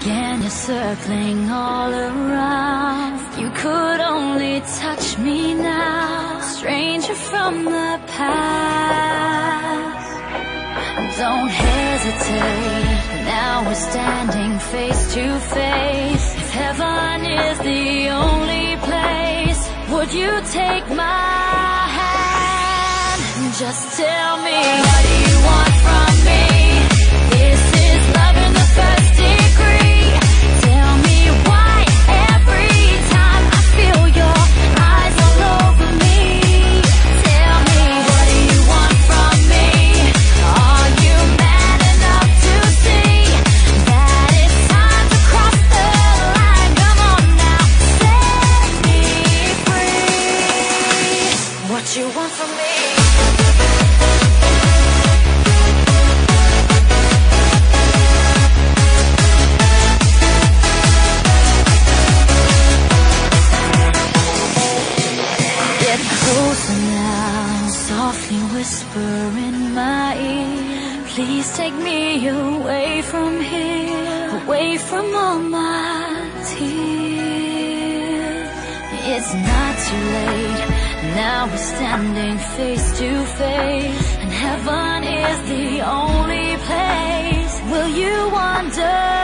again, you're circling all around. If you could only touch me now, stranger from the past. Don't hesitate, now we're standing face to face. If heaven is the only place, would you take my hand? Just tell me, what do you want from me? This is love in the first degree. Tell me why every time I feel your eyes all over me. Tell me, what do you want from me? Are you man enough to see that it's time to cross the line? Come on now, set me free. What you want from me? Closer now, softly whisper in my ear. Please take me away from here, away from all my tears. It's not too late, now we're standing face to face, and heaven is the only place. Will you understand?